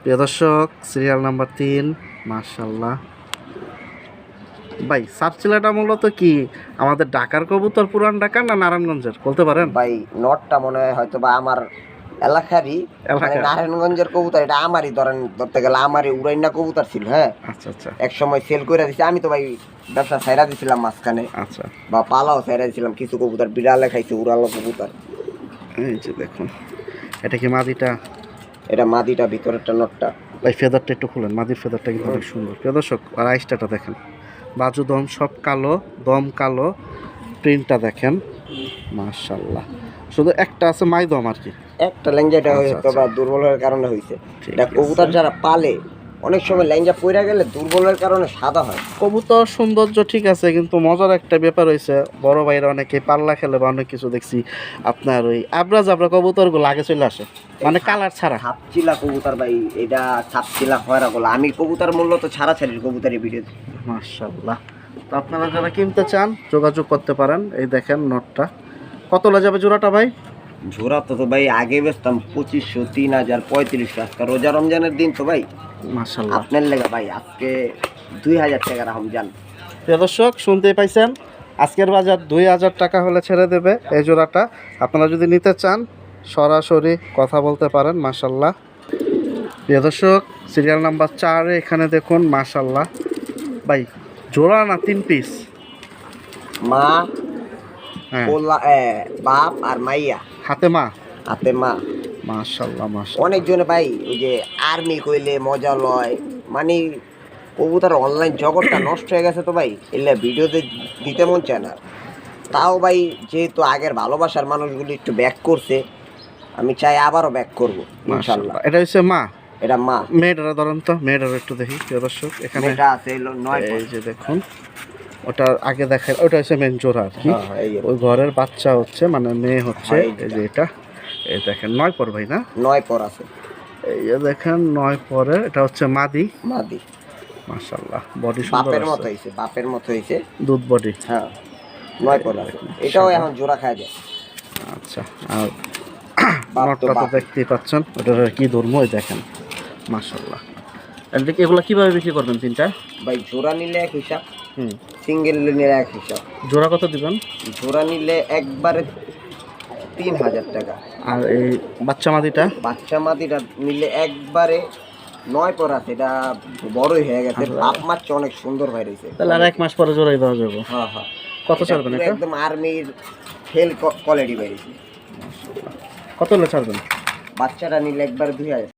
প্রিয় দর্শক, serial number 3, মাশাআল্লাহ। ভাই সাবচিলাটা মূলত কি আমাদের ঢাকার কবুতর, পুরান ঢাকা না নারায়ণগঞ্জের বলতে পারেন? ভাই নটটা মনে হয় হয়তো বা আমার এলাকারই, মানে নারায়ণগঞ্জের কবুতর। এটা আমারই, ধরতে গেলে আমারই উড়াইনা কবুতর ছিল। হ্যাঁ, আচ্ছা আচ্ছা। এক সময় সেল করে দিছি আমি তো ভাই, ব্যবসা ছাইরা দিছিলাম মাঝখানে। আচ্ছা, বা পালাও ছাইরা দিছিলাম কিছু কবুতর, বিড়ালে খাইছে উড়ালো কবুতর। এই যে দেখুন, এটা কি মাদিটা? এটা মাদিটা, ভিতরেরটা নটটা। ভাই ফেদারটা একটু খুলেন, মাদির ফেদারটা কিন্তু অনেক সুন্দর। প্রিয় দর্শক, আর আইসটাটা দেখেন, বাজু দম সব কালো, দম কালো, প্রিন্টটা দেখেন, মাশাআল্লাহ। শুধু একটা আছে মাই দম আর কি, একটা ল্যাংজাটা আচ্ছা, হয়তো বা দুর্বলের কারণে হয়েছে। ঠিক এটা আছে। কবুতর যারা পালে অনেক সময় ল্যাংজা পইরা গেলে দুর্বলের কারণে সাদা হয়। কবুতর সৌন্দর্য ঠিক আছে, কিন্তু মজার একটা ব্যাপার হয়েছে, বড় ভাইরা অনেকে পাল্লা খেলে বা অনেক কিছু দেখছি, আপনার ওই আবরা জাবরা কবুতরগুলো আগে চলে আসে, মানে কালার ছাড়া। ছাপচিলা কবুতর ভাই, এটা ছাপচিলা হয়রা বলে। আমি কবুতর মূলত ছাড়া ছাড়ির কবুতরের ভিডিও। মাশাআল্লাহ। তো আপনারা যারা কিনতে চান যোগাযোগ করতে পারেন। এই দেখেন নটটা কত যাবে জোড়াটা ভাই? ঝোরা তো ভাই আগে বেচতাম 2500, 3000, 3500। আজকে রোজা রমজানের দিন তো ভাই, মাশাআল্লাহ। আপনার লেগে ভাই আজকে 2000 টাকা রমজান। প্রিয় দর্শক, শুনতেই পাইছেন, আজকের বাজার 2000 টাকা হলে ছেড়ে দেবে এই জোড়াটা। আপনারা যদি নিতে চান সরাসরি কথা বলতে পারেন। মাশাআল্লাহ। প্রিয় দর্শক, সিরিয়াল নাম্বার 4 এখানে দেখুন, মাশাআল্লাহ। ভাই জোড়া না 3 পিস? মা, হ্যাঁ, বাপ আর মাইয়া, হাতে মা, হাতে মা। মাশাআল্লাহ মাশাআল্লাহ। অনেকজনে ভাই ওই যে আর্মি কইলে মজা লয়, মানে কবুতর অনলাইন জগৎটা নষ্ট হয়ে গেছে তো ভাই, এলে ভিডিওতে দিতে মন চায় না। তাও ভাই যেহেতু আগের ভালোবাসার মানুষগুলি একটু ব্যাক করছে, আমি চাই আবারও ব্যাক করবো ইনশাল্লাহ। এটা হচ্ছে মা, এটা মা। মেয়েটারা ধরেন তো, মেয়েটারা একটু দেখি প্রিয় দর্শক। এখানে এটা আছে 9। এই যে দেখুন, ওটা আগে দেখেন, ওটা হচ্ছে মেন জোড়া আর কি। ওই ঘরের বাচ্চা হচ্ছে, মানে মেয়ে হচ্ছে। এই যে এটা, এই দেখেন 9 পর ভাই না? 9 পর আছে। এই যে দেখেন 9 পরে, এটা হচ্ছে মাদি। মাদি। মাশাআল্লাহ, বডি সুন্দর, বাপের মতো হইছে, বাপের মতো হইছে, দুধ বডি। হ্যাঁ, 9 পর আছে। এটাও এখন জোড়া খায় যায়। আচ্ছা, আর নটটা তো দেখতেই পাচ্ছেন, ওটার কি ধর্ম, ওই দেখেন, মাশাআল্লাহ। এগুলো কিভাবে বিক্রি করবেন তিনটা? ভাই জোড়া নিলে এক হিসাব, সিঙ্গেল নিলে এক হিসাব। জোড়া কত দিবেন? জোড়া নিলে একবারে 3000 টাকা। আর এই বাচ্চা মাদিটা? বাচ্চা মাদিটা নিলে একবারে 9 পর আছে, এটা বড়ই হয়ে গেছে, বাপ মাছ অনেক সুন্দর হয়ে রয়েছে। তাহলে আর 1 মাস পরে জোড়াই দেওয়া যাবে। হ্যাঁ হ্যাঁ। কত ছাড়বেন এটা? একদম আর্মির ফেল কোয়ালিটি বেরিয়েছে। কত হলে ছাড়বেন? বাচ্চাটা নিলে একবার 2000।